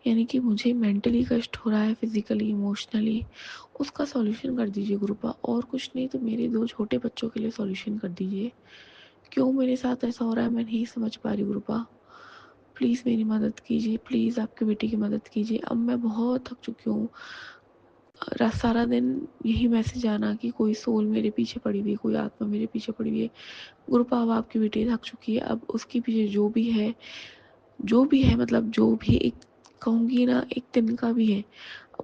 यानी कि मुझे मेंटली कष्ट हो रहा है, फिजिकली, इमोशनली, उसका सॉल्यूशन कर दीजिए गुरुपा, और कुछ नहीं तो मेरे 2 छोटे बच्चों के लिए सॉल्यूशन कर दीजिए। क्यों मेरे साथ ऐसा हो रहा है मैं नहीं समझ पा रही गुरुपा, प्लीज़ मेरी मदद कीजिए, प्लीज़ आपकी बेटी की मदद कीजिए। अब मैं बहुत थक चुकी हूँ, सारा दिन यही मैसेज आना कि कोई सोल मेरे पीछे पड़ी हुई है, कोई आत्मा मेरे पीछे पड़ी हुई है। गुरुपा अब आपकी बेटी थक चुकी है, अब उसके पीछे जो भी है मतलब जो भी एक कहूँगी ना, एक दिन का भी है,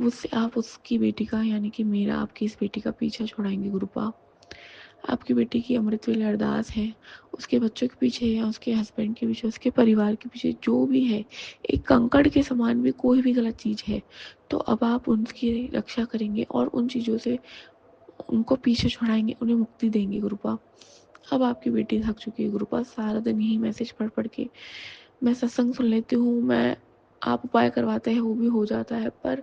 उससे आप उसकी बेटी का यानी कि मेरा आपकी इस बेटी का पीछा छुड़ाएंगे गुरुपा। आपकी बेटी की अमृत वेले अरदास है, उसके बच्चों के पीछे या उसके हस्बैंड के पीछे, उसके परिवार के पीछे जो भी है, एक कंकड़ के समान भी कोई भी गलत चीज़ है, तो अब आप उनकी रक्षा करेंगे और उन चीज़ों से उनको पीछे छुड़ाएंगे, उन्हें मुक्ति देंगे गुरुपा। अब आपकी बेटी थक चुकी है गुरुपा, सारा दिन यही मैसेज पढ़ पढ़ के। मैं सत्संग सुन लेती हूँ, मैं आप उपाय करवाते हैं वो भी हो जाता है, पर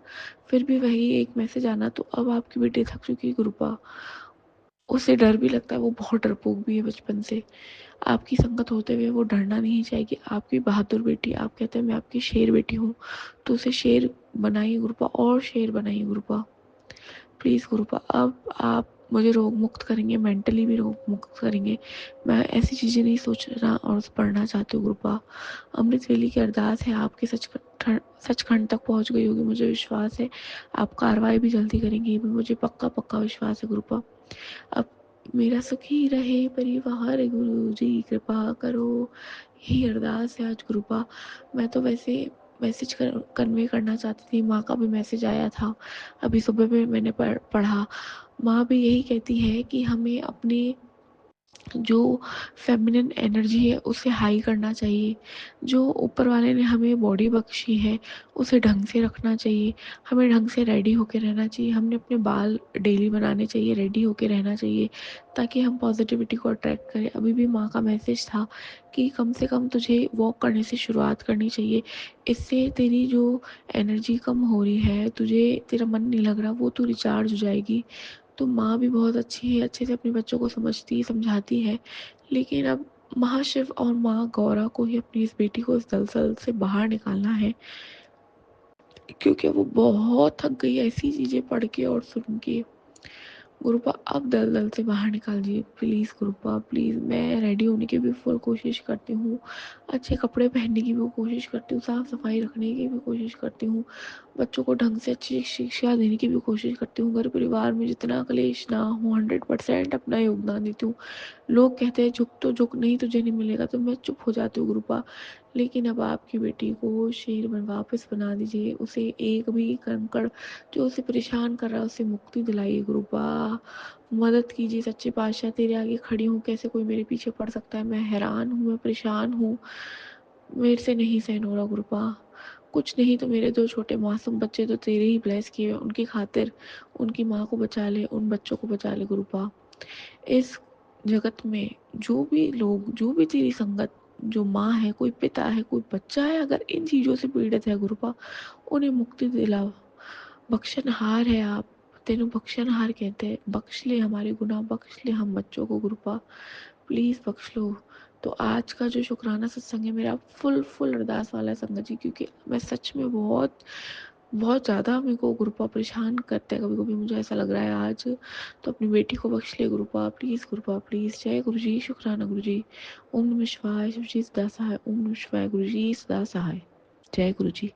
फिर भी वही एक मैसेज आना। तो अब आपकी बेटी थक चुकी है गुरुपा, उसे डर भी लगता है, वो बहुत डरपोक भी है बचपन से। आपकी संगत होते हुए वो डरना नहीं चाहेगी। आपकी बहादुर बेटी, आप कहते हैं मैं आपकी शेर बेटी हूँ, तो उसे शेर बनाइए गुरुपा, और शेर बनाइए गुरुपा, प्लीज़ गुरुपा। अब आप मुझे रोग मुक्त करेंगे, मेंटली भी रोग मुक्त करेंगे। मैं ऐसी चीज़ें नहीं सोचना और पढ़ना चाहती हूँ गुरुपा। अमृत वेली की अरदास है, आपके सचखंड तक पहुँच गई होगी, मुझे विश्वास है। आप कार्रवाई भी जल्दी करेंगे, ये भी मुझे पक्का पक्का विश्वास है गुरुपा। अब मेरा सुखी रहे परिवार, गुरु जी कृपा करो, यही अरदास है आज गुरुपा। मैं तो वैसे मैसेज कन्वे करना चाहती थी, माँ का भी मैसेज आया था, अभी सुबह में मैंने पढ़ा। माँ भी यही कहती है कि हमें अपने जो फेमिनिन एनर्जी है उसे हाई करना चाहिए। जो ऊपर वाले ने हमें बॉडी बख्शी है उसे ढंग से रखना चाहिए, हमें ढंग से रेडी होके रहना चाहिए, हमने अपने बाल डेली बनाने चाहिए, रेडी होके रहना चाहिए, ताकि हम पॉजिटिविटी को अट्रैक्ट करें। अभी भी माँ का मैसेज था कि कम से कम तुझे वॉक करने से शुरुआत करनी चाहिए, इससे तेरी जो एनर्जी कम हो रही है, तुझे तेरा मन नहीं लग रहा, वो तू रिचार्ज हो जाएगी। तो माँ भी बहुत अच्छी है, अच्छे से अपने बच्चों को समझती है, समझाती है। लेकिन अब महाशिव और माँ गौरा को ही अपनी इस बेटी को इस दलदल से बाहर निकालना है, क्योंकि वो बहुत थक गई है ऐसी चीज़ें पढ़ के और सुन के। गुरुपा अब दलदल से बाहर निकाल दीजिए प्लीज़ गुरुपा, प्लीज़। मैं रेडी होने की भी फुल कोशिश करती हूँ, अच्छे कपड़े पहनने की भी कोशिश करती हूँ, साफ़ सफाई रखने की भी कोशिश करती हूँ, बच्चों को ढंग से अच्छी शिक्षा देने की भी कोशिश करती हूँ, घर परिवार में जितना क्लेश ना हो 100% अपना योगदान देती हूँ। लोग कहते हैं झुक तो झुक, नहीं तुझे नहीं मिलेगा, तो मैं चुप हो जाती हूँ गुरुपा। लेकिन अब आपकी बेटी को शेर बन वापस बना दीजिए, उसे एक भी कंकड़ जो उसे परेशान कर रहा है उसे मुक्ति दिलाइए गुरुपा। मदद कीजिए सच्चे पातशाह, तेरे आगे खड़ी हूँ, कैसे कोई मेरे पीछे पड़ सकता है। मैं हैरान हूँ, मैं परेशान हूँ, मेरे से नहीं सहन हो रहा गुरुपा। कुछ नहीं तो मेरे दो छोटे मासूम बच्चे तो तेरे ही ब्लेस किए, उनकी खातिर उनकी माँ को बचा ले, उन बच्चों को बचा ले गुरुपा। इस जगत में जो भी लोग, जो भी तेरी संगत, जो माँ है, कोई पिता है, कोई बच्चा है, अगर इन चीज़ों से पीड़ित है गुरुपा, उन्हें मुक्ति दिलाओ। बख्शनहार है आप, तेनों बख्शनहार कहते हैं। बख्श ले हमारे गुनाह, बख्श ले हम बच्चों को गुरुपा, प्लीज़ बख्श लो। तो आज का जो शुक्राना सत्संग है मेरा फुल अरदास वाला है संगत जी, क्योंकि मैं सच में बहुत बहुत ज़्यादा मेरे को गुरुपा परेशान करते हैं, कभी कभी मुझे ऐसा लग रहा है आज। तो अपनी बेटी को बख्श ले गुरुपा, प्लीज़ गुरुपा प्लीज़। जय गुरु जी, शुक्राना गुरु जी। ओम नमः शिवाय, शिव जी सदा सहाय। ओम नमः शिवाय, गुरु जी सदा सहाय। जय गुरु जी।